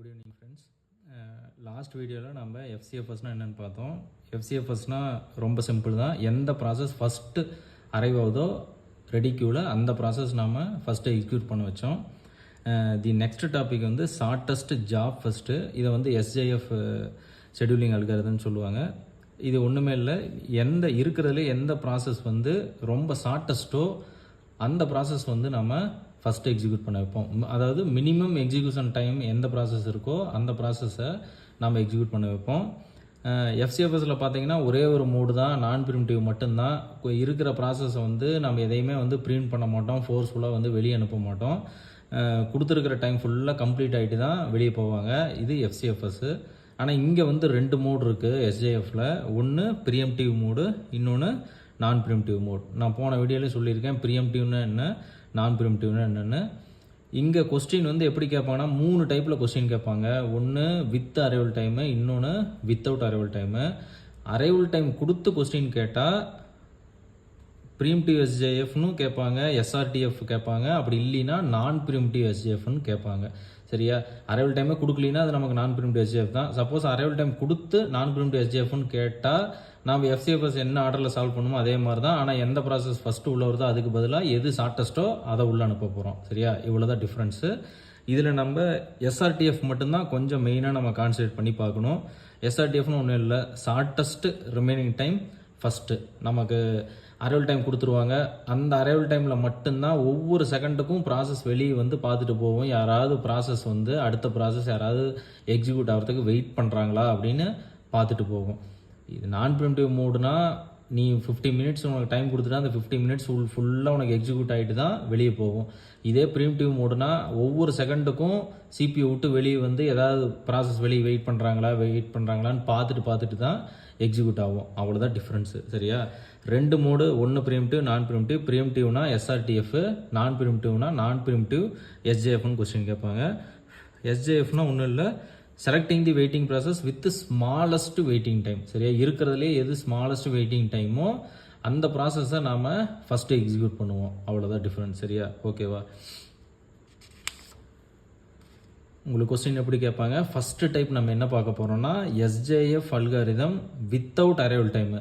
Good evening friends. Last வீடியோவில் நம்ம எஃப்சிஎஃப்எஸ்னால் என்னென்னு பார்த்தோம். எஃப்சிஎஃப்எஸ்னால் ரொம்ப சிம்பிள் தான். எந்த ப்ராசஸ் ஃபஸ்ட்டு அரைவ் ஆகுதோ ரெடி க்யூவில் அந்த ப்ராசஸ் நாம் ஃபஸ்ட்டு எக்ஸிக்யூட் பண்ண வச்சோம். தி நெக்ஸ்ட் டாபிக் வந்து ஷார்ட்டஸ்ட் ஜாப் ஃபஸ்ட்டு. இதை வந்து எஸ்ஜேஎஃப் ஷெடியூலிங் அல்காரிதம்னு சொல்லுவாங்க. இது ஒன்றுமே இல்லை, இருக்கிறதுல எந்த ப்ராசஸ் வந்து ரொம்ப ஷார்ட்டஸ்ட்டோ அந்த ப்ராசஸ் வந்து நம்ம ஃபஸ்ட்டு எக்ஸிக்யூட் பண்ண வைப்போம். அதாவது மினிமம் எக்ஸிக்யூஷன் டைம் எந்த ப்ராசஸ் இருக்கோ அந்த ப்ராசஸை நம்ம எக்ஸிக்யூட் பண்ண வைப்போம். எஃப்சிஎஃப்எஸில் பார்த்தீங்கன்னா ஒரே ஒரு மோடு தான், நான் ப்ரிமிட்டிவ் மட்டும்தான். இருக்கிற ப்ராசஸை வந்து நம்ம எதையுமே வந்து ப்ரிண்ட் பண்ண மாட்டோம், ஃபோர்ஸ்ஃபுல்லாக வந்து வெளியே அனுப்ப மாட்டோம். கொடுத்துருக்கிற டைம் ஃபுல்லாக கம்ப்ளீட் ஆகிட்டு தான் வெளியே போவாங்க. இது எஃப்சிஎஃப்எஸ். ஆனால் இங்கே வந்து 2 மோடு இருக்குது எஸ்ஜேஎஃப்பில். ஒன்று ப்ரீஎம்டிவ் மோடு, இன்னொன்று நான் ப்ரிமிட்டிவ் மோட். நான் போன வீடியோலேயே சொல்லியிருக்கேன் ப்ரீஎம்டிவ்னா என்ன, நான் ப்ரிமிட்டிவ்னா என்னென்னு. இங்கே கொஸ்டின் வந்து எப்படி கேட்பாங்கன்னா 3 டைப்பில் கொஸ்டின் கேட்பாங்க. ஒன்று வித் அரைவல் டைமு, இன்னொன்று without arrival time. Arrival time கொடுத்து கொஸ்டின் கேட்டால் ப்ரீஎம்டிவ் எஸ்ஜேஎஃப்னு கேட்பாங்க, எஸ்ஆர்டிஎஃப் கேட்பாங்க. அப்படி இல்லைன்னா நான் ப்ரிமிட்டிவ் எஸ்ஜேஎஃப்னு கேட்பாங்க. சரியா? அரைவல் டைமே கொடுக்கலின்னா அது நமக்கு நான் ப்ரிமிட்டிவ் எஸ்ஜேஎஃப் தான். சப்போஸ் அரைவல் டைம் கொடுத்து நான் ப்ரிமிட்டிவ் எஸ்ஜேஎஃப்னு கேட்டால் நம்ம எஃப்சிஎஃப்எஸ் என்ன ஆர்டரில் சால்வ் பண்ணுமோ அதே மாதிரி தான். ஆனால் எந்த ப்ராசஸ் ஃபஸ்ட்டு உள்ள வருதோ அதுக்கு பதிலாக எது ஷார்ட்டஸ்ட்டோ அதை உள்ளே அனுப்ப போகிறோம். சரியா? இவ்வளோ தான் டிஃப்ரென்ஸு. இதில் நம்ம எஸ்ஆர்டிஎஃப் மட்டும்தான் கொஞ்சம் மெயினாக நம்ம கான்சன்ட்ரேட் பண்ணி பார்க்கணும். எஸ்ஆர்டிஎஃப்னு ஒன்றும் இல்லை, ஷார்ட்டஸ்ட் ரிமைனிங் டைம் ஃபஸ்ட்டு. நமக்கு அரைவல் டைம் கொடுத்துருவாங்க. அந்த அரைவல் டைமில் மட்டும்தான் ஒவ்வொரு செகண்டுக்கும் ப்ராசஸ் வெளியே வந்து பார்த்துட்டு போவோம். யாராவது ப்ராசஸ் வந்து அடுத்த ப்ராசஸ் யாராவது எக்ஸிக்யூட் ஆகிறதுக்கு வெயிட் பண்ணுறாங்களா அப்படின்னு பார்த்துட்டு போகும். இது நான் ப்ரிமிட்டிவ் மோடுனா நீ 50 மினிட்ஸ் உனக்கு டைம் கொடுத்துட்டா அந்த 50 மினிட்ஸ் ஃபுல்லாக உனக்கு எக்ஸிக்யூட் ஆகிட்டு தான் வெளியே போகும். இதே ப்ரீஎம்டிவ் மோடுனா ஒவ்வொரு செகண்டுக்கும் சிபியூ விட்டு வெளியே வந்து ஏதாவது ப்ராசஸ் வெளியே வெயிட் பண்ணுறாங்களான்னு பார்த்துட்டு தான் எக்ஸிக்யூட் ஆகும். அவ்வளோதான் டிஃப்ரென்ஸு. சரியா? 2 மோடு, ஒன்று ப்ரீஎம்டிவ், நான் ப்ரீஎம்டிவ். ப்ரீஎம்டிவ்னா எஸ்ஆர்டிஎஃப், நான் ப்ரீஎம்டிவ்னா நான் ப்ரீஎம்டிவ் எஸ்ஜேஎஃப்னு கொஸ்டின் கேட்பாங்க. எஸ்ஜேஎஃப்னா ஒன்றும் இல்லை, selecting the waiting process with smallest waiting time. சரியா? இருக்கிறதுலே எது ஸ்மாலஸ்ட் வெயிட்டிங் டைமோ அந்த ப்ராசஸை நாம் ஃபஸ்ட்டு எக்ஸிக்யூட் பண்ணுவோம். அவ்வளோதான் டிஃப்ரெண்ட். சரியா? ஓகேவா? உங்களுக்கு கொஸ்டின் எப்படி கேட்பாங்க? ஃபஸ்ட்டு டைப் நம்ம என்ன பார்க்க போகிறோம்னா SJF algorithm without arrival time.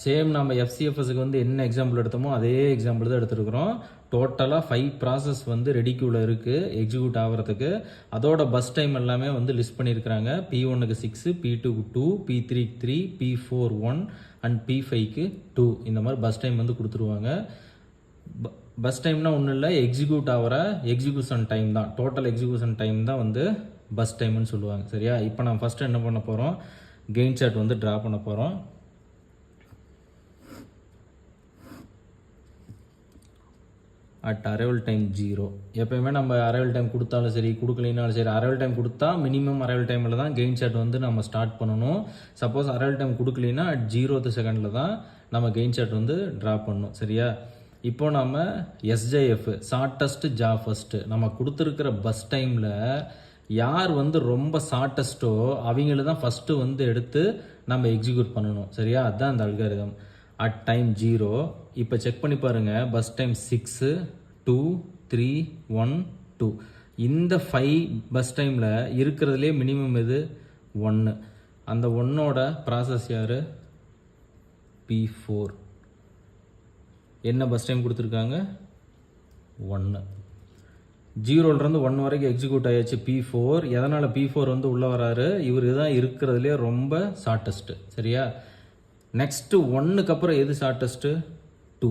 Same நம்ம எஃப்சிஎஃப்எஸ்க்கு வந்து என்ன எக்ஸாம்பிள் எடுத்தோமோ அதே எக்ஸாம்பிள் தான் எடுத்துருக்குறோம். டோட்டலாக 5 ப்ராசஸ் வந்து ரெடிக்யூவில் இருக்குது எக்ஸிக்யூட் ஆகிறதுக்கு. அதோட பஸ் டைம் எல்லாமே வந்து லிஸ்ட் பண்ணியிருக்கிறாங்க. P1க்கு 6, P2க்கு 2, P3க்கு 3, P4 1 அண்ட் P5க்கு 2. இந்த மாதிரி பஸ் டைம் வந்து கொடுத்துருவாங்க. பஸ் டைம்னா ஒன்றும் இல்லை, எக்ஸிக்யூட் ஆகிற எக்ஸிக்யூஷன் டைம் தான், டோட்டல் எக்ஸிக்யூஷன் டைம் தான் வந்து பஸ் டைம்னு சொல்லுவாங்க. சரியா? இப்போ நான் ஃபஸ்ட்டு என்ன பண்ண போகிறோம், கெயின் சார்ட் வந்து ட்ரா பண்ண போகிறோம். At arrival time 0. எப்போயுமே நம்ம அரைவல் டைம் கொடுத்தாலும் சரி கொடுக்கலினாலும் சரி, அரைவல் டைம் கொடுத்தா மினிமம் அரைவல் டைமில் தான் கெயின் சார்ட் வந்து நம்ம ஸ்டார்ட் பண்ணணும். சப்போஸ் அரைவல் டைம் கொடுக்கலினா அட் 0th செகண்டில் தான் நம்ம கெயின் சார்ட் வந்து ட்ரா பண்ணணும். சரியா? இப்போ நம்ம எஸ்ஜேஎஃப் ஷார்ட்டஸ்ட் ஜாப் ஃபஸ்ட்டு நம்ம கொடுத்துருக்கிற பஸ் டைமில் யார் வந்து ரொம்ப ஷார்ட்டஸ்ட்டோ அவங்கள தான் ஃபஸ்ட்டு வந்து எடுத்து நம்ம எக்ஸிக்யூட் பண்ணணும். சரியா? அதுதான் அந்த அல்காரிதம். At time 0. இப்போ செக் பண்ணி பாருங்கள், பஸ் டைம் 6, 2, 3, 1, 2. இந்த 5 பஸ் டைமில் இருக்கிறதுலே மினிமம் எது? 1. அந்த 1ஓட ப்ராசஸ் யார்? P4. என்ன பஸ் டைம் கொடுத்துருக்காங்க? 1. 0லேருந்து 1 வரைக்கும் எக்ஸிக்யூட் ஆயாச்சு P4. எதனால் P4 வந்து உள்ளே வராரு? இவர் தான் இருக்கிறதுலே ரொம்ப ஷார்ட்டஸ்ட்டு. சரியா? நெக்ஸ்ட்டு 1க்கு அப்புறம் எது ஷார்ட்டஸ்ட்டு? 2.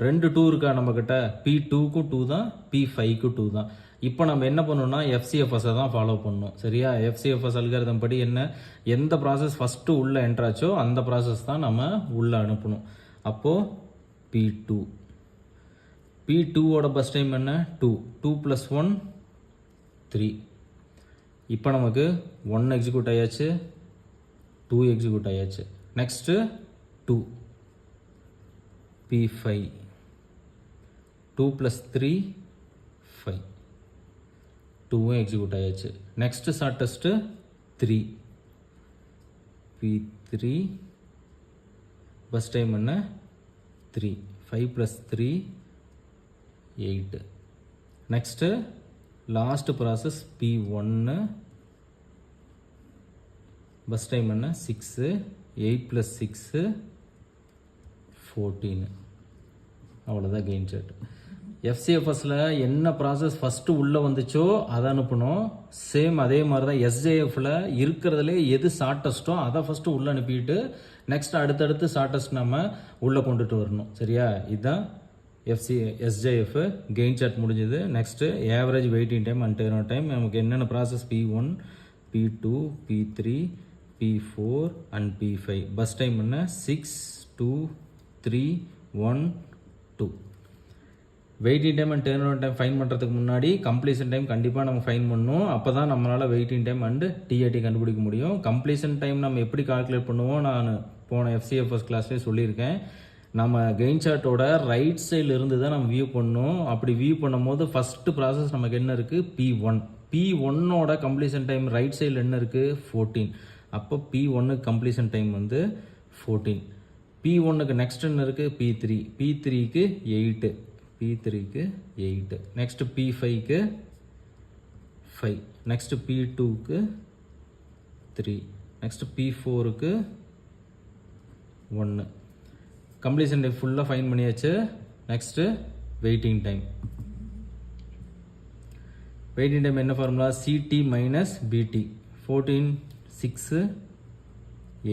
2 2 இருக்கா நம்மக்கிட்ட? P2க்கும் 2 தான், P5க்கும் 2 தான். இப்போ நம்ம என்ன பண்ணணும்னா எஃப்சிஎஃப்எஸை தான் ஃபாலோ பண்ணணும். சரியா? எஃப்சிஎஃப்எஸ் அல்காரிதம் படி என்ன, எந்த ப்ராசஸ் ஃபஸ்ட்டு உள்ளே என்ட்ராச்சோ அந்த ப்ராசஸ் தான் நம்ம உள்ளே அனுப்பணும். அப்போது P2. P2ஓட பஸ் டைம் என்ன? 2. 2 + 1 3. இப்போ நமக்கு 1 எக்ஸிக்யூட் ஆயாச்சு, 2 எக்ஸிக்யூட் ஆயாச்சு. Next 2 P5. 2 + 3 5. 2 எக்ஸிக்யூட் ஆயாச்சு. Next shortest 3 P3. Bus time என்ன? 3. 5 + 3 8. Next last process P1 bus time என்ன 6, 8 + 6 14. அவ்வளோதான் கெயின் சார்ட். எஃப்சிஎஃப்எஸில் என்ன ப்ராசஸ் ஃபஸ்ட்டு உள்ளே வந்துச்சோ அதை அனுப்பணும். சேம் அதே மாதிரி தான் எஸ்ஜேஎஃப்பில் இருக்கிறதுலே எது ஷார்ட்டஸ்ட்டோ அதை ஃபஸ்ட்டு உள்ளே அனுப்பிட்டு நெக்ஸ்ட் அடுத்தடுத்து ஷார்ட்டஸ்ட் நம்ம உள்ளே கொண்டுட்டு வரணும். சரியா? இதுதான் எஸ்ஜேஎஃப் கெயின் சார்ட் முடிஞ்சது. Next average waiting time and turn time. நமக்கு என்னென்ன process P1, P2, P3, P4 and P5. Bus time என்ன 6, 2, 3, 1, 2. Waiting time and turn time fine பண்ணுறதுக்கு முன்னாடி கம்ப்ளீஷன் டைம் கண்டிப்பாக நம்ம ஃபைன் பண்ணணும். அப்போ தான் நம்மளால் வெயிட்டிங் டைம் அண்டு டிஏடி கண்டுபிடிக்க முடியும். கம்ப்ளீஷன் டைம் நம்ம எப்படி கால்குலேட் பண்ணுவோம் நான் போன எஃப்சிஎஃப்எஸ் கிளாஸ்லேயே சொல்லியிருக்கேன். நம்ம கெயின் சார்ட்டோட ரைட் சைடில் இருந்து தான் நம்ம வியூ பண்ணணும். அப்படி வியூ பண்ணும் போது ஃபஸ்ட்டு ப்ராசஸ் நமக்கு என்ன இருக்குது P1. P1ஓட கம்ப்ளீஷன் டைம் ரைட் சைடில் என்ன இருக்குது 14. அப்போ P1க்கு கம்ப்ளீஷன் டைம் வந்து 14. P1க்கு நெக்ஸ்ட் என்ன இருக்குது P3. P3க்கு 8. P3க்கு 8. நெக்ஸ்ட் P5க்கு 5. நெக்ஸ்ட் P2க்கு 3. நெக்ஸ்ட் P4க்கு 1. கம்ப்ளீஷன் டைம் ஃபுல்லாக ஃபைன் பண்ணியாச்சு. Next waiting time. Waiting time என்ன formula CT minus BT. 14, 6,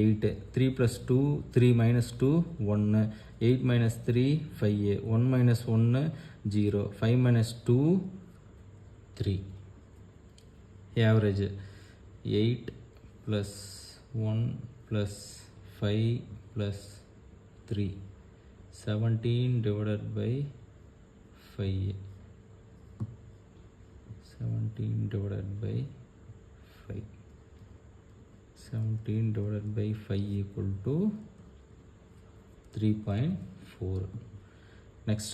8. 3 + 2, 3 - 2, 1. 8 - 3, 5. 1 - 1, 0. 5 - 2, 3. Average 8 + 1 + 5 + 3. 17 divided by 5. 17 divided by 5. 17 divided by 5 equal to 3.4. Next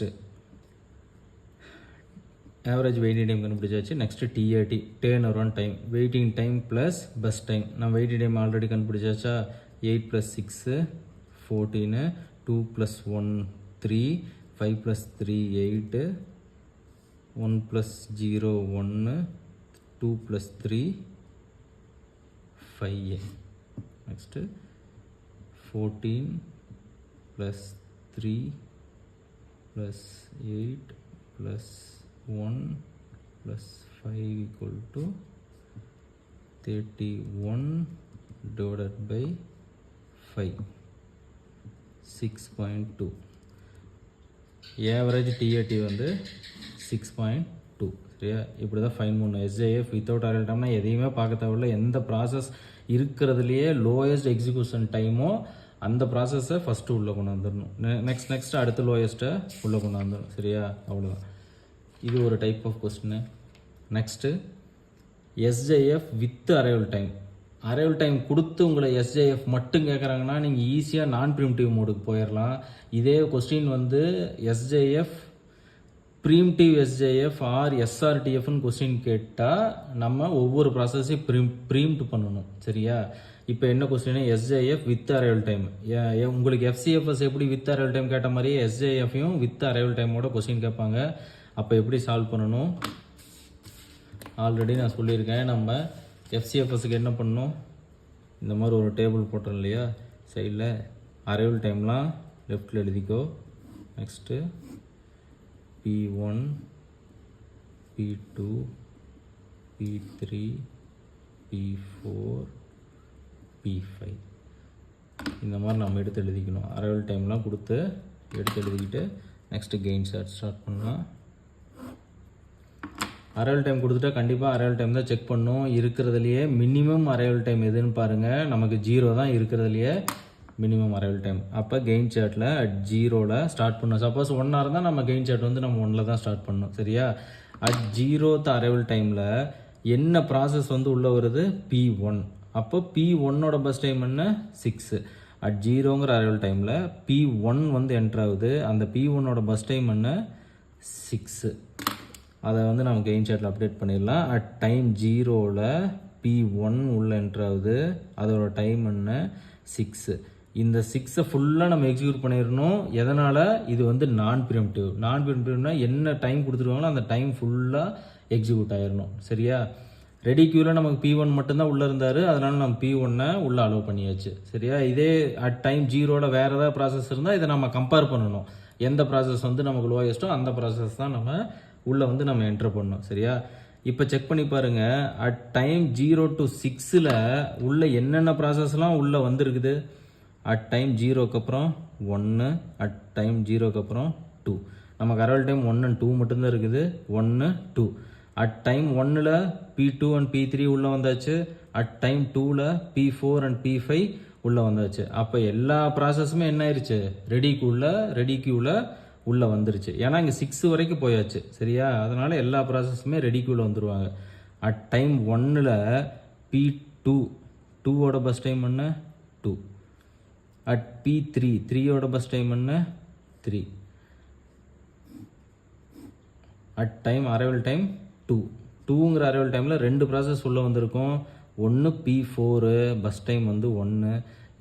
average waiting time கண்டுபிடிச்சாச்சு. next TAT turn around time. waiting time plus bus time. நம்ம waiting time already கண்டுபிடிச்சாச்சா. 8 + 6 14. 2 + 1 3. 5 + 3 8. 1 + 0 1. 2 + 3 5. next 14 + 3 + 8 + 1 + 5 equal to 31 divided by 5. 6.2. Average TAT வந்து 6.2. சரியா? இப்படி தான் fine பண்ணணும். SJF without arrival டைம்னா எதையுமே பார்க்க தேவையில்ல. எந்த ப்ராசஸ் இருக்கிறதுலையே லோயஸ்ட் எக்ஸிக்யூஷன் டைமோ அந்த ப்ராசஸை ஃபஸ்ட்டு உள்ளே கொண்டு வந்துடணும். நெக்ஸ்ட் அடுத்து லோயஸ்ட்டை உள்ளே கொண்டு வந்துடணும். சரியா? அவ்வளோதான். இது ஒரு type of question. Next SJF with arrival time. Arrival time கொடுத்து உங்களை SJF மட்டும் கேட்குறாங்கன்னா நீங்கள் ஈஸியாக நான் ப்ரிமிட்டிவ் மோடுக்கு போயிடலாம். இதே கொஸ்டின் வந்து SJF preemptive SJF R SRTFன்னு question கேட்டால் நம்ம ஒவ்வொரு ப்ராசஸையும் ப்ரீம்ட் பண்ணணும். சரியா? இப்போ என்ன question SJF with arrival time. உங்களுக்கு FCFS எப்படி வித் அரைவல் டைம் கேட்ட மாதிரியே SJFையும் வித் அரைவல் டைமோட கொஸ்டின் கேட்பாங்க. அப்போ எப்படி சால்வ் பண்ணணும் ஆல்ரெடி நான் சொல்லியிருக்கேன். நம்ம FCFSக்கு என்ன பண்ணணும், இந்த மாதிரி ஒரு டேபிள் போட்டோம் இல்லையா சைடில். அரைவல் டைம்லாம் லெஃப்டில் எழுதிக்கோ. Next P1, P2, P3, P4, P5 இந்த மாதிரி நம்ம எடுத்து எழுதிக்கணும். அரைவல் டைம்லாம் கொடுத்து எடுத்து எழுதிக்கிட்டு நெக்ஸ்ட்டு கெயின் சார்ட் ஸ்டார்ட் பண்ணலாம். அரைவல் டைம் கொடுத்துட்டா கண்டிப்பாக அரைவல் டைம் தான் செக் பண்ணணும். இருக்கிறதுலையே மினிமம் அரைவல் டைம் எதுன்னு பாருங்கள். நமக்கு 0 தான் இருக்கிறதுலையே மினிமம் அரைவல் டைம். அப்போ கெயின் சார்ட்டில் 0ல் ஸ்டார்ட் பண்ணணும். சப்போஸ் 1 இருந்தால் நம்ம கெயின் சார்ட் வந்து நம்ம 1ல் தான் ஸ்டார்ட் பண்ணணும். சரியா? அட் 0th அரைவல் டைமில் என்ன ப்ராசஸ் வந்து உள்ளே வருது P1. அப்போ P1ஓட பஸ் டைம் என்ன 6. அட் 0ங்கிற அரைவல் டைமில் P1 வந்து என்ட்ரு ஆகுது. அந்த P1ஓட பஸ் டைம் என்ன 6. அதை வந்து நம்ம கெயின் சார்ட்டில் அப்டேட் பண்ணிடலாம். அட் டைம் 0ல் P1 உள்ள என்ட்ரு ஆகுது. அதோட டைம் என்ன 6. இந்த 6 ஃபுல்லாக நம்ம எக்ஸிக்யூட் பண்ணிடணும். எதனால் இது வந்து நான் ப்ரிமிட்டிவ். நான் ப்ரிமிட்டிவ்னா என்ன டைம் கொடுத்துருவாங்களோ அந்த டைம் ஃபுல்லாக எக்ஸிக்யூட் ஆயிடணும். சரியா? ரெடி கியூவில் நமக்கு P1 மட்டும்தான் உள்ளே இருந்தார், அதனால் நம்ம P1 உள்ளே அலோவ் பண்ணியாச்சு. சரியா? இதே அட் டைம் 0ல் வேறு ஏதாவது ப்ராசஸ் இருந்தால் இதை நம்ம கம்பேர் பண்ணணும். எந்த ப்ராசஸ் வந்து நமக்கு லோயஸ்ட்டோ அந்த ப்ராசஸ் தான் நம்ம உள்ளே வந்து நம்ம என்ட்ரு பண்ணணும். சரியா? இப்போ செக் பண்ணி பாருங்கள், அட் டைம் 0 to 6ல் உள்ள என்னென்ன ப்ராசஸ்லாம் உள்ளே வந்துருக்குது. அட் டைம் 0க்கு அப்புறம் 1, அட் டைம் 0க்கு அப்புறம் 2. நமக்கு அரைவல் டைம் 1 and 2 மட்டும்தான் இருக்குது. 1, 2. அட் டைம் 1ல் P2 and P3 உள்ளே வந்தாச்சு. அட் டைம் 2ல் P4 and P5 உள்ளே வந்தாச்சு. அப்போ எல்லா ப்ராசஸுமே என்ன ஆயிடுச்சு, ரெடி கியூவில் உள்ளே வந்துருச்சு. ஏன்னா இங்கே 6 வரைக்கும் போயாச்சு. சரியா? அதனால் எல்லா ப்ராசஸுமே ரெடி கியூவில் வந்துடுவாங்க. அட் டைம் 1ல் P2 2ஓட பஸ் டைம் என்ன 2. அட் P3 3ஓட பஸ் டைம் என்ன 3. அட் டைம் அரைவல் டைம் 2ங்கிற அரைவல் டைமில் 2 ப்ராசஸ் உள்ளே வந்திருக்கும். ஒன்று P4 பஸ் டைம் வந்து 1,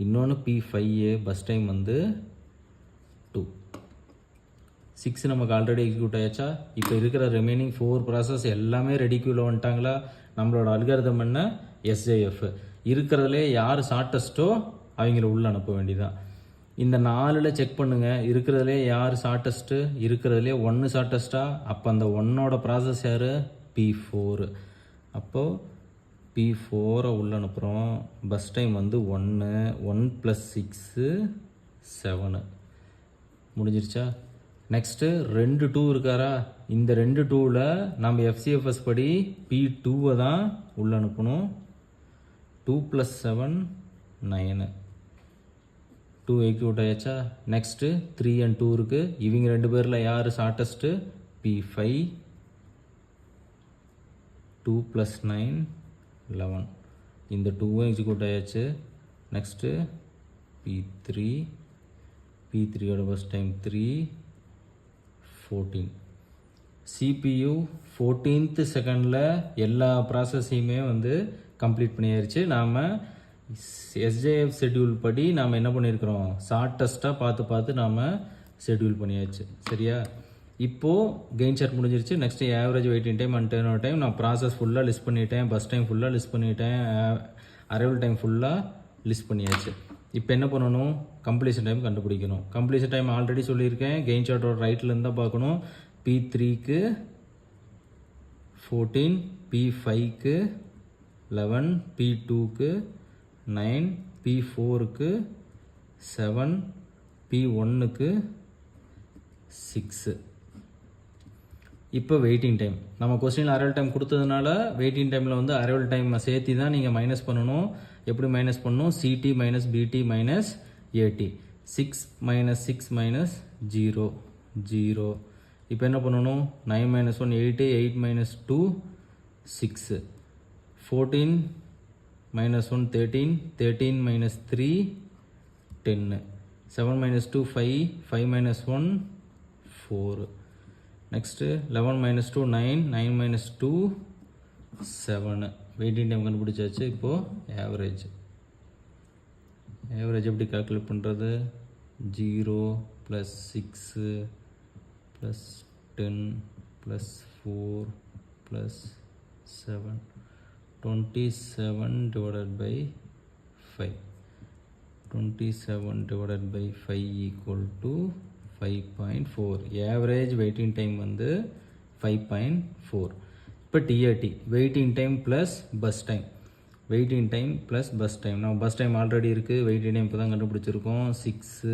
இன்னொன்று P5 பஸ் டைம் வந்து 2. 6 நமக்கு ஆல்ரெடி எக்ஸிக்யூட் ஆயாச்சா? இப்போ இருக்கிற ரிமைனிங் 4 ப்ராசஸ் எல்லாமே ரெடி கியூவில் வந்துட்டாங்களா? நம்மளோட அல்காரிதம் என்ன, SJF. இருக்கிறதுலே யார் ஷார்ட்டஸ்ட்டோ அவங்கள உள்ளே அனுப்ப வேண்டியதான். இந்த 4ல் செக் பண்ணுங்கள், இருக்கிறதுலே யார் ஷார்ட்டஸ்ட்டு, இருக்கிறதுலே 1 ஷார்ட்டஸ்ட்டா? அப்போ அந்த 1ஓட ப்ராசஸ் யார், P4. அப்போது P4 உள்ளே அனுப்புகிறோம். பஸ் டைம் வந்து 1 + 6 7. முடிஞ்சிருச்சா? நெக்ஸ்ட்டு 2 2 இருக்காரா? இந்த 2 2ல் நம்ம FCFS படி P2 தான் உள்ளே அனுப்பணும். 2 + 7 9. 2 எக்ஸிக்யூட் ஆயாச்சா? நெக்ஸ்ட்டு 3 and 2 இருக்குது. இவங்க 2 பேரில் யார் ஷார்ட்டஸ்ட்டு, P5. 2 + 9 11. இந்த 2வும் எக்ஸிக்யூட் ஆயாச்சு. நெக்ஸ்ட்டு P3யோட பஸ் டைம் 3 14. CPU 14th செகண்டில் எல்லா ப்ராசஸையுமே வந்து கம்ப்ளீட் பண்ணியாச்சு. நாம் SJF ஷெட்யூல் படி நாம் என்ன பண்ணியிருக்கிறோம், ஷார்ட்டஸ்ட்டாக பார்த்து நாம் ஷெட்யூல் பண்ணியாச்சு. சரியா? இப்போது கெயின் சார்ட் முடிஞ்சிருச்சு. Next average waiting time and turn time நான் ப்ராசஸ் ஃபுல்லாக லிஸ்ட் பண்ணிட்டேன், பஸ் டைம் ஃபுல்லாக லிஸ்ட் பண்ணிட்டேன், அரைவல் டைம் ஃபுல்லாக லிஸ்ட் பண்ணியாச்சு. இப்போ என்ன பண்ணணும், கம்ப்ளீஷன் டைம் கண்டுபிடிக்கணும். கம்ப்ளீஷன் டைம் ஆல்ரெடி சொல்லியிருக்கேன், கெயின் சார்ட்டோட ரைட்லேருந்து தான் பார்க்கணும். P3க்கு 14, P5க்கு 11, P2க்கு 9, P4க்கு 7, P1க்கு 6. இப்போ வெயிட்டிங் டைம் நம்ம கொஸ்டினில் அரைவல் டைம் கொடுத்ததுனால வெயிட்டிங் டைமில் வந்து அரைவல் டைம் சேர்த்து தான் நீங்கள் மைனஸ் பண்ணணும். எப்படி மைனஸ் பண்ணணும், CT - BT - AT. 6 - 6 - 0 0. இப்போ என்ன பண்ணணும், 9 - 1 8, 8 - 2 6, 14 - 1 13, 13 - 3 10, 7 - 2 5, 5 - 1 4. நெக்ஸ்ட்டு 11 - 2 9, 9 - 2 7. வெயிட்டிங் டைம் கண்டுபிடிச்சாச்சு. இப்போது ஆவரேஜ் எப்படி கால்குலேட் பண்ணுறது, 0 + 6 + 10 + 4 + 7, 27 / 5. 27 / 5 = 5.4. ஆவரேஜ் வெயிட்டிங் டைம் வந்து 5.4. இப்போ TAT waiting time plus bus time. Waiting time plus bus time. நம்ம பஸ் டைம் ஆல்ரெடி இருக்குது, வெயிட்டிங் டைம் இப்போ தான் கண்டுபிடிச்சிருக்கோம் 6.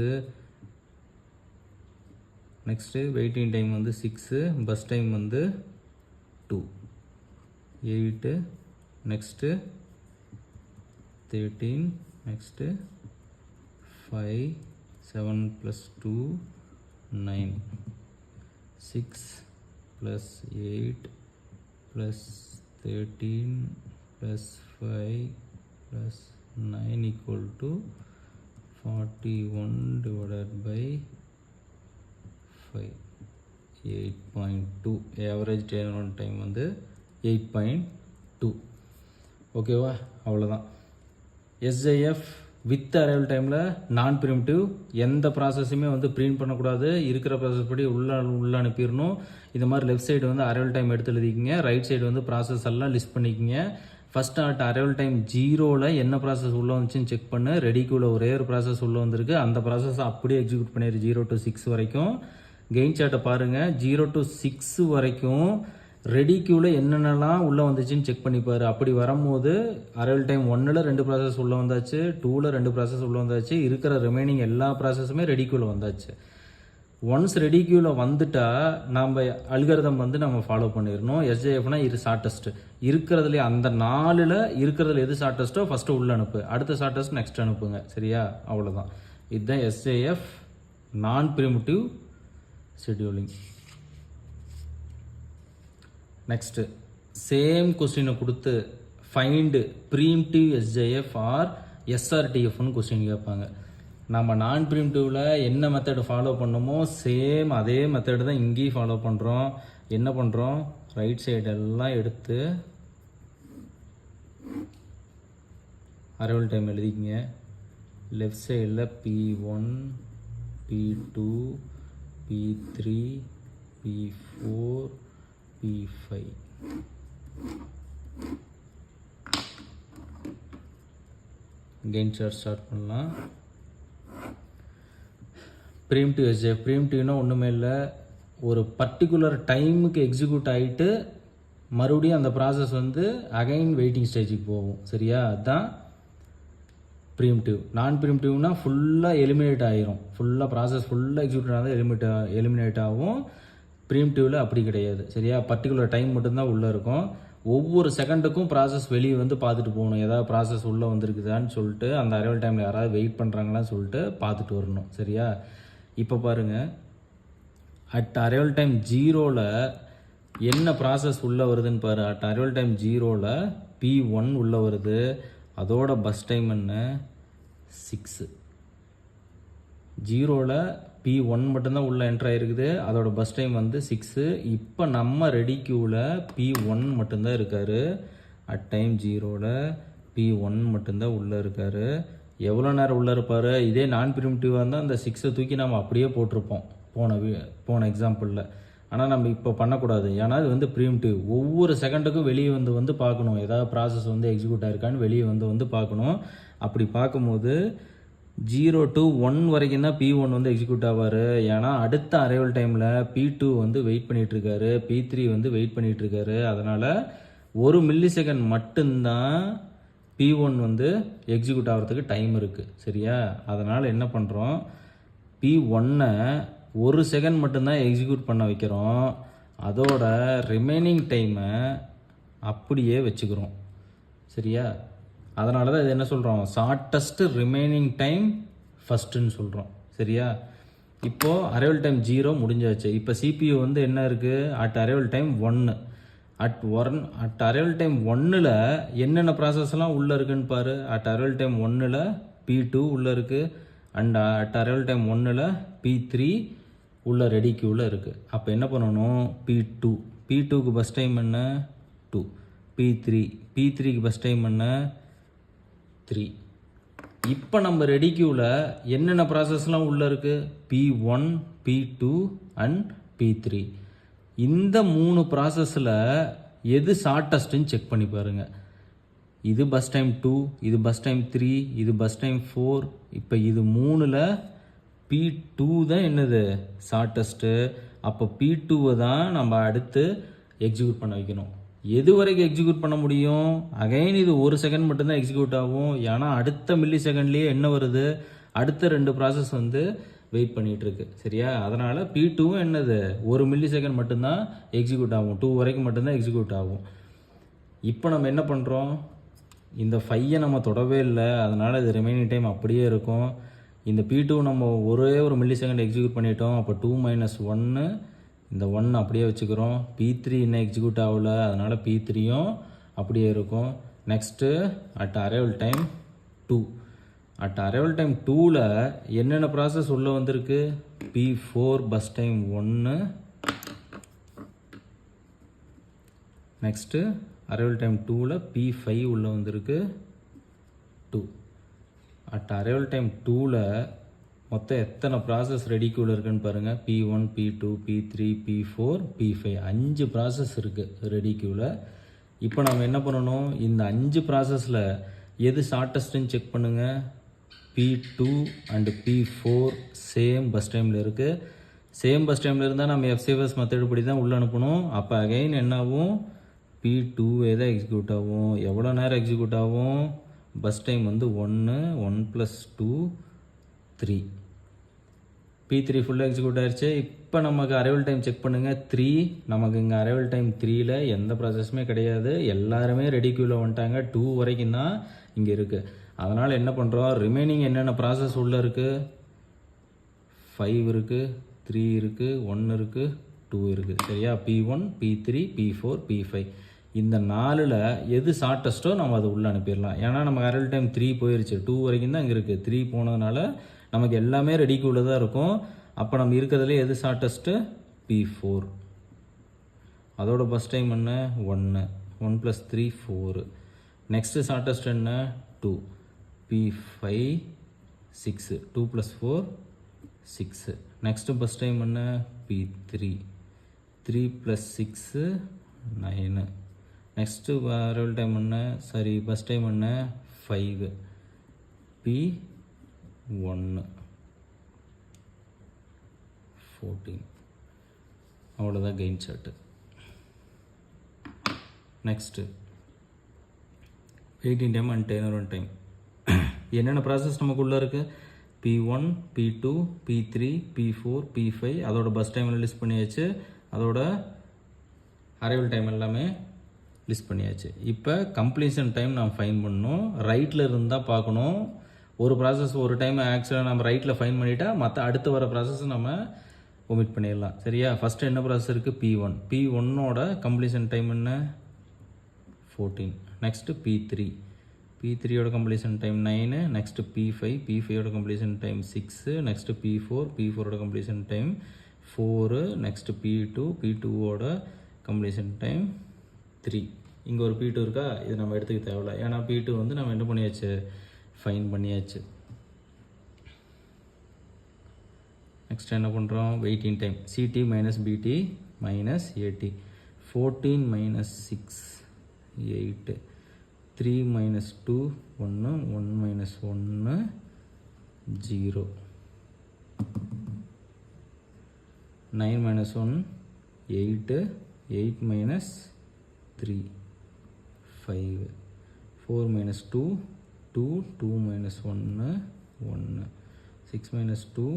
நெக்ஸ்ட்டு வெயிட்டிங் டைம் வந்து 6, பஸ் டைம் வந்து 2 8. Next 13. Next 5, 7 + 2 9, 6 + 8 + 13 + 5 + 9 = 41 / 5. 8.2. Average turn time வந்து 8.2. ஓகேவா? அவ்வளோதான். SJF வித் அரைவல் டைமில் நான் ப்ரிமிட்டிவ் எந்த ப்ராசஸுமே வந்து ப்ரீண்ட் பண்ணக்கூடாது, இருக்கிற ப்ராசஸ் படி உள்ள அனுப்பிடணும். இந்த மாதிரி லெஃப்ட் சைடு வந்து அரைவல் டைம் எடுத்து எழுதிக்கிங்க, ரைட் சைடு வந்து ப்ராசஸ் எல்லாம் லிஸ்ட் பண்ணிக்கிங்க. ஃபஸ்ட் அட் அரைவல் டைம் 0ல் என்ன ப்ராசஸ் உள்ளே வந்துச்சுன்னு செக் பண்ணு. ரெடிக்குள்ள ஒரே ஒரு ப்ராசஸ் உள்ளே வந்திருக்கு, அந்த ப்ராசஸ் அப்படியே எக்ஸிக்யூட் பண்ணிடு 0 to 6 வரைக்கும். கெயின் சார்ட்டை பாருங்கள், 0 to 6 வரைக்கும் ரெடி கியூவில் என்னென்னலாம் உள்ளே வந்துச்சுன்னு செக் பண்ணிப்பார். அப்படி வரும்போது அரைவல் டைம் 1ல் 2 ப்ராசஸ் உள்ளே வந்தாச்சு, 2ல் 2 ப்ராசஸ் உள்ளே வந்தாச்சு, இருக்கிற ரிமைனிங் எல்லா ப்ராசஸுமே ரெடி கியூவில் வந்தாச்சு. ஒன்ஸ் ரெடி கியூவில் வந்துட்டா நம்ம அல்காரிதம் வந்து நம்ம ஃபாலோ பண்ணிடணும். எஸ்ஜேஎஃப்னா இது ஷார்ட்டஸ்ட், இருக்கிறதுல அந்த 4ல் இருக்கிறதுல எது ஷார்ட்டஸ்ட்டோ ஃபஸ்ட்டு உள்ளே அனுப்பு, அடுத்த ஷார்ட்டஸ்ட் நெக்ஸ்ட் அனுப்புங்க. சரியா? அவ்வளோதான். இதுதான் எஸ்ஜேஎஃப் நான் ப்ரிமிட்டிவ் ஷெட்யூலிங். நெக்ஸ்ட்டு சேம் கொஸ்டினை கொடுத்து ஃபைண்டு ப்ரீம்டிவ் எஸ்ஜேஎஃப் ஆர் எஸ்ஆர்டிஎஃப்னு கொஸ்டின் கேட்பாங்க. நம்ம நான் ப்ரீம்டிவில் என்ன மெத்தடு ஃபாலோ பண்ணோமோ சேம் அதே மெத்தடு தான் இங்கேயும் ஃபாலோ பண்ணுறோம். என்ன பண்ணுறோம், ரைட் சைடு எல்லாம் எடுத்து அரைவல் டைம் எழுதிக்கிங்க. லெஃப்ட் சைடில் P1 P2 P3 P4 P5. Gain chart start பண்ணலாம். ப்ரீம்டிவ் எஸ்ஜேஎஃப், ப்ரீம்டிவ்னா ஒன்றுமே இல்லை, ஒரு பர்டிகுலர் டைமுக்கு எக்ஸிக்யூட் ஆகிட்டு மறுபடியும் அந்த ப்ராசஸ் வந்து அகைன் வெயிட்டிங் ஸ்டேஜுக்கு போகும். சரியா? அதுதான் ப்ரீம்டிவ். நான் ப்ரீம்டிவ்னா ஃபுல்லாக எலிமினேட் ஆகிரும், ஃபுல்லாக ப்ராசஸ் ஃபுல்லாக எக்ஸிக்யூட் ஆனால் எலிமினேட் ஆகும். ப்ரீம்டிவில் அப்படி கிடையாது. சரியா? பர்டிகுலர் டைம் மட்டும்தான் உள்ளே இருக்கும். ஒவ்வொரு செகண்டுக்கும் ப்ராசஸ் வெளியே வந்து பார்த்துட்டு போகணும், ஏதாவது ப்ராசஸ் உள்ளே வந்திருக்குதான்னு சொல்லிட்டு, அந்த அரைவல் டைமில் யாராவது வெயிட் பண்ணுறாங்களான்னு சொல்லிட்டு பார்த்துட்டு வரணும். சரியா? இப்போ பாருங்கள், அட் அரைவல் டைம் 0ல் என்ன ப்ராசஸ் உள்ளே வருதுன்னு பாரு. அட் அரைவல் டைம் 0ல் P1 உள்ளே வருது, அதோட பஸ் டைம் என்ன 6. 0ல் P1 மட்டும்தான் உள்ளே என்ட்ரு ஆகிருக்குது, அதோட பஸ் டைம் வந்து 6. இப்போ நம்ம ரெடி கியூவில் P1 மட்டும்தான் இருக்கார். அட் டைம் 0ல் P1 மட்டும்தான் உள்ளே இருக்கார். எவ்வளோ நேரம் உள்ளே இருப்பார்? இதே நான் ப்ரிமிட்டிவாக இருந்தால் அந்த 6 தூக்கி நம்ம அப்படியே போட்டிருப்போம் போன எக்ஸாம்பிளில். ஆனால் நம்ம இப்போ பண்ணக்கூடாது, ஏன்னா இது வந்து ப்ரீம்டிவ். ஒவ்வொரு செகண்டுக்கும் வெளியே வந்து பார்க்கணும், ஏதாவது ப்ராசஸ் வந்து எக்ஸிக்யூட் ஆகிருக்கான்னு வெளியே வந்து பார்க்கணும். அப்படி பார்க்கும்போது 0 to 1 வரைக்கும் தான் P1 வந்து எக்ஸிக்யூட் ஆவார். ஏன்னா அடுத்த அரைவல் டைமில் P2 வந்து வெயிட் பண்ணிகிட்ருக்காரு, P3 வந்து வெயிட் பண்ணிகிட்ருக்காரு. அதனால் 1 மில்லி செகண்ட் மட்டும்தான் P1 வந்து எக்ஸிக்யூட் ஆகிறதுக்கு டைம் இருக்குது. சரியா? அதனால் என்ன பண்ணுறோம், P1-ஐ 1 செகண்ட் மட்டும்தான் எக்ஸிக்யூட் பண்ண வைக்கிறோம், அதோட ரிமைனிங் டைமை அப்படியே வச்சுக்கிறோம். சரியா? அதனால தான் இது என்ன சொல்கிறோம், ஷார்ட்டஸ்ட் ரிமைனிங் டைம் ஃபஸ்ட்டுன்னு சொல்கிறோம். சரியா? இப்போது அரைவல் டைம் 0 முடிஞ்சாச்சு. இப்போ CPU வந்து என்ன இருக்குது, at arrival time 1. At arrival time 1ல் என்னென்ன ப்ராசஸ்லாம் உள்ளே இருக்குன்னு பாரு. அட் அரைவல் டைம் 1ல் P2 உள்ளே இருக்குது, அண்ட் அட் அரைவல் டைம் 1ல் P3 உள்ள ரெடி கியூவில் இருக்குது. அப்போ என்ன பண்ணணும், P2க்கு பஸ் டைம் என்ன 2, P3க்கு பஸ் டைம் என்ன 3. இப்போ நம்ம ரெடி கியூவில் என்னென்ன ப்ராசஸ்லாம் உள்ளே இருக்குது, P1 P2 அண்ட் P3. இந்த 3 ப்ராசஸில் எது ஷார்ட்டஸ்ட்டுன்னு செக் பண்ணி பாருங்கள். இது பஸ் டைம் 2, இது பஸ் டைம் 3, இது பஸ் டைம் 4. இப்போ இது 3ல் P2 தான் என்னது ஷார்ட்டஸ்ட்டு. அப்போ P2-வை தான் நம்ம அடுத்து எக்ஸிக்யூட் பண்ண வைக்கணும். எது வரைக்கும் எக்ஸிக்யூட் பண்ண முடியும், அகைன் இது 1 செகண்ட் மட்டும்தான் எக்ஸிக்யூட் ஆகும். ஏன்னா அடுத்த மில்லி செகண்ட்லேயே என்ன வருது, அடுத்த 2 ப்ராசஸ் வந்து வெயிட் பண்ணிகிட்ருக்கு. சரியா? அதனால் P2-வும் என்னது 1 மில்லி செகண்ட் மட்டும்தான் எக்ஸிக்யூட் ஆகும், 2 வரைக்கும் மட்டும்தான் எக்ஸிக்யூட் ஆகும். இப்போ நம்ம என்ன பண்ணுறோம், இந்த 5-ஐ நம்ம தொடவே இல்லை, அதனால் இது ரிமைனிங் டைம் அப்படியே இருக்கும். இந்த P2 நம்ம ஒரே ஒரு மில்லி செகண்ட் எக்ஸிக்யூட் பண்ணிட்டோம். அப்போ 2 - 1, இந்த 1 அப்படியே வச்சுக்கிறோம். P3 இன்னும் எக்ஸிக்யூட் ஆகலை, அதனால் P3யும் அப்படியே இருக்கும். Next at arrival time 2. At arrival time 2ல் என்னென்ன ப்ராசஸ் உள்ளே வந்திருக்கு, P4 bus time 1. Next arrival time 2ல் P5 உள்ளே வந்திருக்கு 2. அட் அரைவல் டைம் 2ல் மொத்தம் எத்தனை ப்ராசஸ் ரெடி க்யூவில் இருக்குன்னு பாருங்கள். P1, P2, P3, P4, P5 5 process இருக்குது ரெடி க்யூவில். இப்போ நம்ம என்ன பண்ணணும், இந்த 5 ப்ராசஸில் எது ஷார்ட்டஸ்ட்டுன்னு செக் பண்ணுங்கள். P2 and P4 same bus டைமில் இருக்குது. சேம் பஸ் டைமில் இருந்தால் நம்ம FCFS மெத்தட் படி தான் உள்ளே அனுப்பணும். அப்போ அகைன் என்னாகும், P2 தான் எக்ஸிக்யூட் ஆகும். எவ்வளோ நேரம் எக்ஸிக்யூட் ஆகும், பஸ் டைம் வந்து 1 + 2 3. P3 ஃபுல்லாக எக்ஸிக்யூட் ஆகிடுச்சு. இப்போ நமக்கு அரைவல் டைம் செக் பண்ணுங்கள் 3. நமக்கு இங்கே அரைவல் டைம் 3ல் எந்த ப்ராசஸுமே கிடையாது. எல்லாருமே ரெடி க்யூவில் வந்துட்டாங்க. 2 வரைக்கும் தான் இங்கே இருக்குது. அதனால் என்ன பண்ணுறோம், ரிமைனிங் என்னென்ன ப்ராசஸ் உள்ளே இருக்குது, 5 இருக்குது, 3 இருக்குது, 1 இருக்குது, 2 இருக்குது. சரியா, P1, P3, P4, P5 இந்த 4ல் எது ஷார்ட்டஸ்ட்டோ நம்ம அதை உள்ளே அனுப்பிடலாம். ஏன்னா நமக்கு அரைவல் டைம் 3 போயிடுச்சு. 2 வரைக்கும் தான் இங்கே இருக்குது. 3 போனதுனால நமக்கு எல்லாமே ரெடி க்யூவில் தான் இருக்கும். அப்போ நம்ம இருக்கிறதுலே எது ஷார்ட்டஸ்ட்டு, P4. அதோட பஸ் டைம் என்ன, 1 + 3 4. நெக்ஸ்ட்டு ஷார்ட்டஸ்ட் என்ன, 2. P5 6 2 + 4 6. நெக்ஸ்ட்டு பஸ் டைம் என்ன, P3 3 + 6 9. நெக்ஸ்ட்டு அரைவல் டைம் என்ன, பஸ் டைம் என்ன, 5. P1 14. அவ்வளோதான் gain chart. Next waiting time and turn time. என்னென்ன ப்ராசஸ் நமக்குள்ளே இருக்குது, P1, P2, P3, P4, P5 அதோட பஸ் டைம் லிஸ்ட் பண்ணியாச்சு. அதோட அரைவல் டைம் எல்லாமே லிஸ்ட் பண்ணியாச்சு. இப்போ கம்ப்ளீஷன் டைம் நாம் ஃபைன் பண்ணணும். ரைட்டில் இருந்தால் பார்க்கணும். ஒரு ப்ராசஸ் ஒரு டைம் ஆக்சுவலாக நம்ம ரைட்டில் ஃபைன் பண்ணிட்டா மற்ற அடுத்து வர ப்ராசஸ் நம்ம ஒமிட் பண்ணிடலாம். சரியா, ஃபஸ்ட்டு என்ன ப்ராசஸ் இருக்குது, P1. P1ஓட கம்ப்ளீஷன் டைம் என்ன, 14. Next P3. P3ஓட கம்ப்ளீஷன் டைம் 9. Next P5. P5ஓட கம்ப்ளீஷன் டைம் 6. Next P4. P4ஓட கம்ப்ளீஷன் டைம் 4. Next P2. P2ஓட கம்ப்ளீஷன் டைம் 3. இங்கே ஒரு P2 இருக்கா, இது நம்ம எடுத்துக்க தேவையில்ல. ஏன்னா P2 வந்து நம்ம என்ன பண்ணியாச்சு, ஃபைன் பண்ணியாச்சு. நெக்ஸ்ட் என்ன பண்ணுறோம், waiting time CT - BT - AT. 14 - 6 8. 3 - 2 1 1 - 1 0. 9 - 1 8. 8 - 3 5. 4 - 2 2. 2 - 1 1. 6 - 2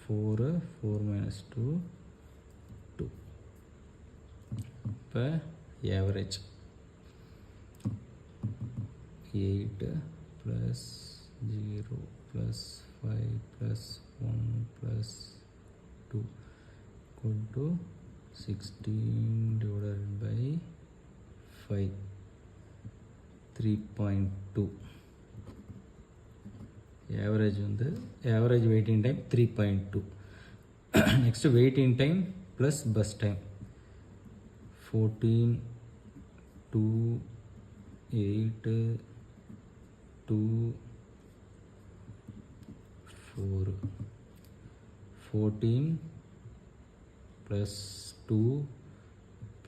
4. 4 - 2 2. இப்போ ஆவரேஜ் 8 + 0 + 5 + 1 + 2 = 16 / 5 3.2. ஆவரேஜ் வந்து average waiting time 3.2. Next waiting time plus bus time 14 2 8 2 4. 14 + 2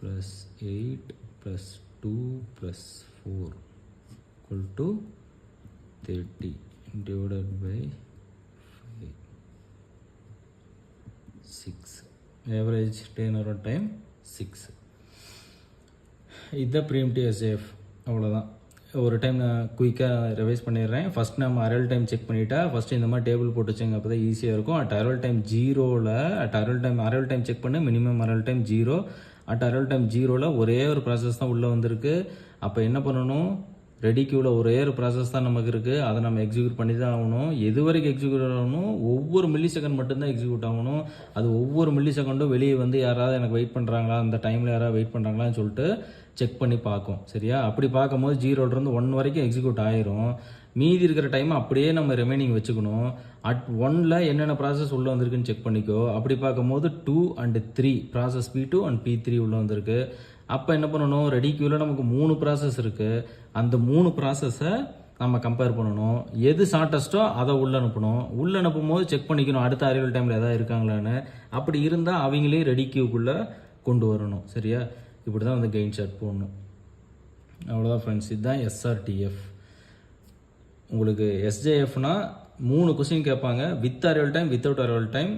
+ 8 + 2 + 4 = 30 / 5 6. Average turn time 6. இதுதான் ப்ரீஎம்ப்டிவ் SJF. அவ்வளோதான். ஒரு டைம் நான் குயிக்காக ரிவைஸ் பண்ணிடுறேன். ஃபஸ்ட் நம்ம அரைவல் டைம் செக் பண்ணிவிட்டா ஃபஸ்ட்டு இந்த மாதிரி டேபிள் போட்டு வச்சுங்க, அப்போ தான் ஈஸியாக இருக்கும். அட் அரைவல் டைம் 0ல் அரைவல் டைம் செக் பண்ணு, minimum arrival time 0. At arrival time 0ல் ஒரே ஒரு ப்ராசஸ் தான் உள்ளே வந்திருக்கு. அப்போ என்ன பண்ணணும், ரெடி க்யூவில் ஒரே ஒரு ப்ராசஸ் தான் நமக்கு இருக்குது. அதை நம்ம எக்ஸிக்யூட் பண்ணி தான் ஆகணும். எது வரைக்கும் எக்ஸிக்யூட் ஆகணும், ஒவ்வொரு மில்லி செகண்ட் மட்டும்தான் எக்ஸிக்யூட் ஆகணும். அது ஒவ்வொரு மில்லி செகண்டும் வெளியே வந்து யாராவது எனக்கு வெயிட் பண்ணுறாங்களா, அந்த டைமில் யாராவது வெயிட் பண்ணுறாங்களான்னு சொல்லிட்டு செக் பண்ணி பார்க்கும். சரியா, அப்படி பார்க்கும்போது 0லேருந்து 1 வரைக்கும் எக்ஸிக்யூட் ஆயிரும். மீதி இருக்கிற டைம் அப்படியே நம்ம ரிமைனிங் வச்சுக்கணும். அட் 1ல் என்னென்ன ப்ராசஸ் உள்ளே வந்திருக்குன்னு செக் பண்ணிக்கோ. அப்படி பார்க்கும்போது 2 and 3 process P2 and P3 உள்ளே வந்திருக்கு. அப்போ என்ன பண்ணணும், ரெடி க்யூவில் நமக்கு 3 ப்ராசஸ் இருக்குது. அந்த 3 ப்ராசஸை நம்ம கம்பேர் பண்ணணும். எது ஷார்ட்டஸ்ட்டோ அதை உள்ள அனுப்பணும். உள்ள அனுப்பும் போது செக் பண்ணிக்கணும் அடுத்த அரைவல் டைமில் எதாவது இருக்காங்களான்னு. அப்படி இருந்தால் அவங்களையும் ரெடி கியூக்குள்ளே கொண்டு வரணும். சரியா? இப்படி தான் வந்து கெயின் சார்ட் போடணும். அவ்வளோதான் ஃப்ரெண்ட்ஸ். இதுதான் எஸ்ஆர்டிஎஃப். உங்களுக்கு எஸ்ஜேஎஃப்னா 3 கொஸ்டின் கேட்பாங்க. With arrival time, without arrival time.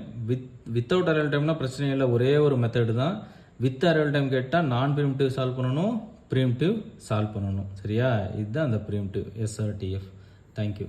Without arrival டைம்னா பிரச்சனை இல்லை, ஒரே ஒரு மெத்தடு தான். வித் அரைவல் டைம் கேட்டால் நான் ப்ரீம்டிவ் சால்வ் பண்ணணும், ப்ரீம்டிவ் சால்வ் பண்ணணும். சரியா? இதுதான் அந்த ப்ரீம்டிவ் எஸ்ஆர்டிஎஃப். தேங்க்யூ.